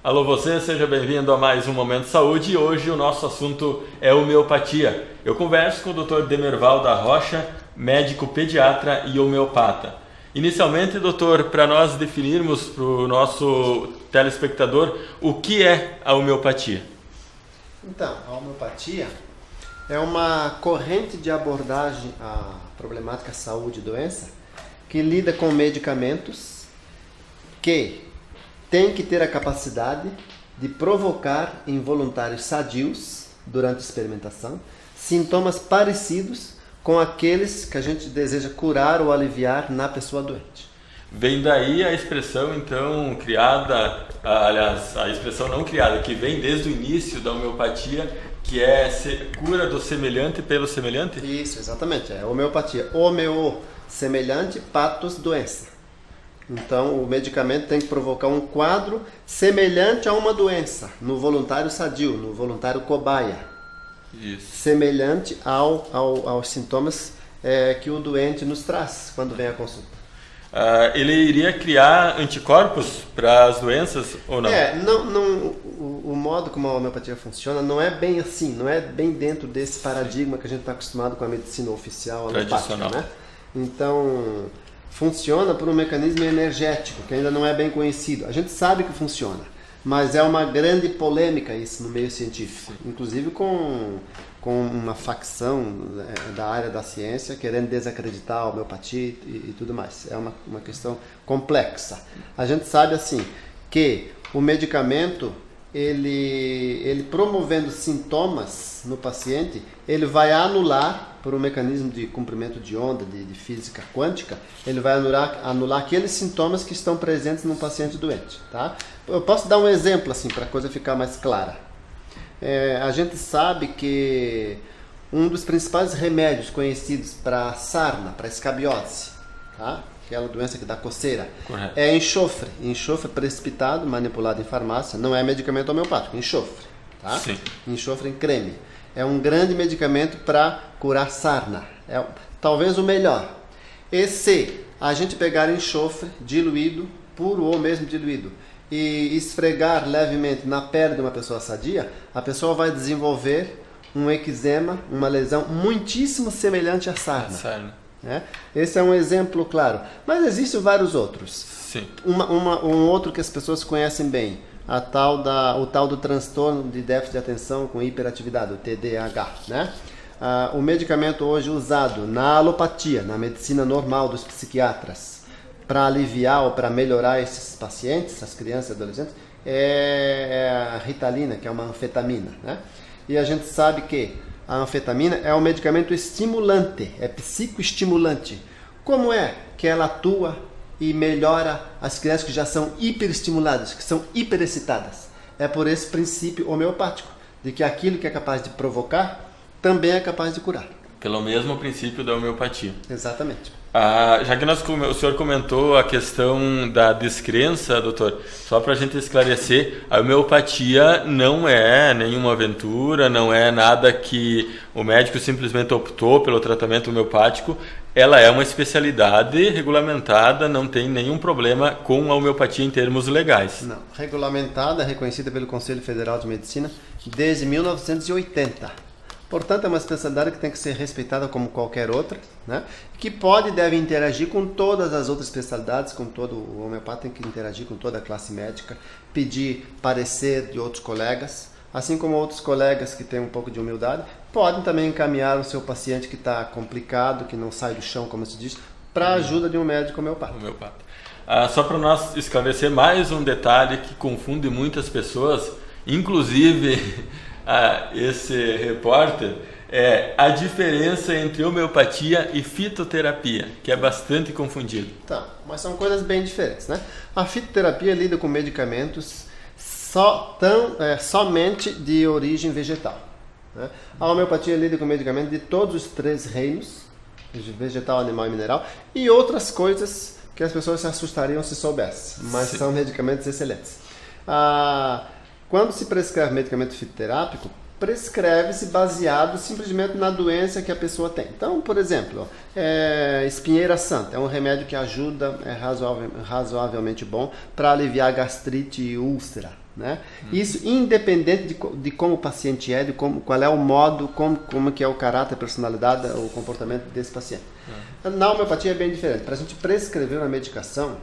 Alô você, seja bem-vindo a mais um Momento Saúde e hoje o nosso assunto é homeopatia. Eu converso com o Dr. Demerval da Rocha, médico pediatra e homeopata. Inicialmente, doutor, para nós definirmos para o nosso telespectador o que é a homeopatia. Então, a homeopatia é uma corrente de abordagem à problemática saúde e doença que lida com medicamentos que tem que ter a capacidade de provocar em voluntários sadios, durante a experimentação, sintomas parecidos com aqueles que a gente deseja curar ou aliviar na pessoa doente. Vem daí a expressão, então, criada, aliás, a expressão não criada, que vem desde o início da homeopatia, que é cura do semelhante pelo semelhante? Isso, exatamente. É homeopatia. Homeo, semelhante, patos, doença. Então, o medicamento tem que provocar um quadro semelhante a uma doença, no voluntário sadio, no voluntário cobaia. Isso. Semelhante aos sintomas que o doente nos traz quando vem à consulta. Ele iria criar anticorpos para as doenças ou não? O modo como a homeopatia funciona não é bem assim, não é bem dentro desse paradigma que a gente está acostumado com a medicina oficial tradicional, né? Então, funciona por um mecanismo energético que ainda não é bem conhecido. A gente sabe que funciona, mas é uma grande polêmica isso no meio científico, inclusive com uma facção da área da ciência querendo desacreditar a homeopatia e tudo mais. É uma questão complexa. A gente sabe assim que o medicamento, ele promovendo sintomas no paciente, ele vai anular, por um mecanismo de comprimento de onda, de física quântica, ele vai anular aqueles sintomas que estão presentes no paciente doente. Tá? Eu posso dar um exemplo assim para a coisa ficar mais clara. A gente sabe que um dos principais remédios conhecidos para sarna, para escabiose, tá? Aquela doença que dá coceira, correto, é enxofre. Enxofre precipitado, manipulado em farmácia, não é medicamento homeopático, enxofre. Tá? Sim. Enxofre em creme. É um grande medicamento para curar sarna. É talvez o melhor. E se a gente pegar enxofre diluído, puro ou mesmo diluído, e esfregar levemente na pele de uma pessoa sadia, a pessoa vai desenvolver um eczema, uma lesão muitíssimo semelhante à sarna. Esse é um exemplo claro. Mas existem vários outros. Sim. Um outro que as pessoas conhecem bem, o tal do transtorno de déficit de atenção com hiperatividade, o TDAH. Né? O medicamento hoje usado na alopatia, na medicina normal dos psiquiatras, para aliviar ou para melhorar esses pacientes, as crianças e adolescentes, é a Ritalina, que é uma anfetamina. Né? E a gente sabe que a anfetamina é um medicamento estimulante, é psicoestimulante. Como é que ela atua e melhora as crianças que já são hiperestimuladas, que são hiperexcitadas? É por esse princípio homeopático, de que aquilo que é capaz de provocar, também é capaz de curar. Pelo mesmo princípio da homeopatia. Exatamente. Já que o senhor comentou a questão da descrença, doutor, só para a gente esclarecer, a homeopatia não é nenhuma aventura, não é nada que o médico simplesmente optou pelo tratamento homeopático, ela é uma especialidade regulamentada, não tem nenhum problema com a homeopatia em termos legais. Não, regulamentada, reconhecida pelo Conselho Federal de Medicina desde 1980. Portanto, é uma especialidade que tem que ser respeitada como qualquer outra, né? Que pode e deve interagir com todas as outras especialidades, com todo o homeopata tem que interagir com toda a classe médica, pedir parecer de outros colegas, assim como outros colegas que têm um pouco de humildade, podem também encaminhar o seu paciente que está complicado, que não sai do chão, como se diz, para a ajuda de um médico homeopata. Só para nós esclarecer mais um detalhe que confunde muitas pessoas, inclusive esse repórter, é a diferença entre homeopatia e fitoterapia, que é bastante confundido. Tá, mas são coisas bem diferentes, né? A fitoterapia lida com medicamentos somente de origem vegetal, né? A homeopatia lida com medicamentos de todos os três reinos, vegetal, animal e mineral, e outras coisas que as pessoas se assustariam se soubessem, mas são medicamentos excelentes. Quando se prescreve medicamento fitoterápico, prescreve-se baseado simplesmente na doença que a pessoa tem. Então, por exemplo, espinheira santa é um remédio que ajuda, é razoavelmente bom para aliviar gastrite e úlcera, né? Isso independente de como o paciente é, de qual é o modo, como que é o caráter, a personalidade, o comportamento desse paciente. Na homeopatia é bem diferente. Para a gente prescrever uma medicação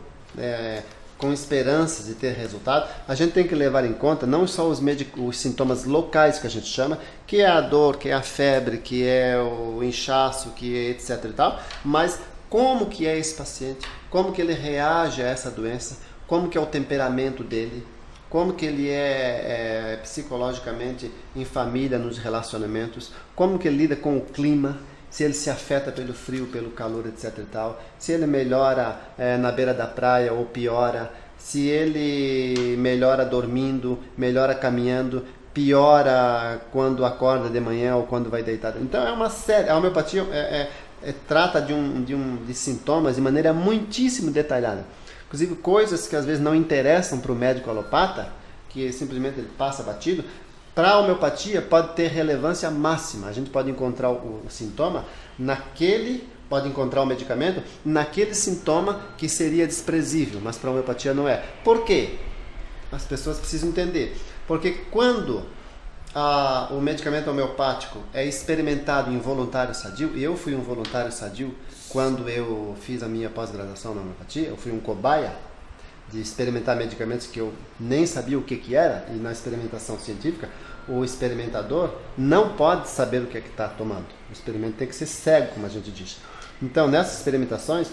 com esperanças de ter resultado, a gente tem que levar em conta não só os sintomas locais que a gente chama, que é a dor, que é a febre, que é o inchaço, que é etc e tal, mas como que é esse paciente, como que ele reage a essa doença, como que é o temperamento dele, como que ele é psicologicamente em família, nos relacionamentos, como que ele lida com o clima, se ele se afeta pelo frio, pelo calor, etc e tal, se ele melhora na beira da praia ou piora, se ele melhora dormindo, melhora caminhando, piora quando acorda de manhã ou quando vai deitado. Então é uma série, a homeopatia trata de sintomas de maneira muitíssimo detalhada. Inclusive coisas que às vezes não interessam para o médico alopata, que simplesmente ele passa batido, para a homeopatia pode ter relevância máxima. A gente pode encontrar o sintoma pode encontrar o medicamento naquele sintoma que seria desprezível, mas para a homeopatia não é. Por quê? As pessoas precisam entender. Porque quando o medicamento homeopático é experimentado em voluntário sadio, e eu fui um voluntário sadio quando eu fiz a minha pós-graduação na homeopatia, eu fui um cobaia de experimentar medicamentos que eu nem sabia o que era, e na experimentação científica, o experimentador não pode saber o que é que está tomando. O experimento tem que ser cego, como a gente diz. Então, nessas experimentações,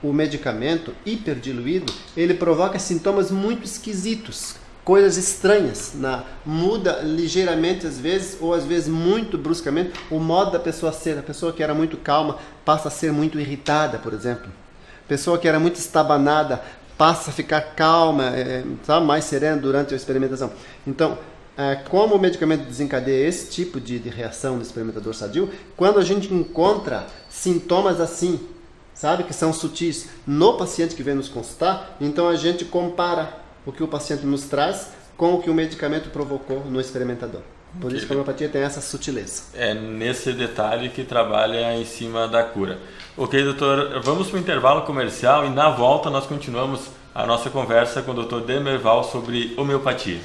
o medicamento hiperdiluído, ele provoca sintomas muito esquisitos, coisas estranhas, muda ligeiramente às vezes, ou às vezes muito bruscamente, o modo da pessoa ser. A pessoa que era muito calma passa a ser muito irritada, por exemplo. A pessoa que era muito estabanada passa a ficar calma, mais serena durante a experimentação. Então, como o medicamento desencadeia esse tipo de reação no experimentador sadio, quando a gente encontra sintomas assim, sabe, que são sutis no paciente que vem nos consultar, então a gente compara o que o paciente nos traz com o que o medicamento provocou no experimentador. Por isso que a homeopatia tem essa sutileza. É nesse detalhe que trabalha em cima da cura. Ok, doutor, vamos para o intervalo comercial e na volta nós continuamos a nossa conversa com o Dr. Demerval sobre homeopatia.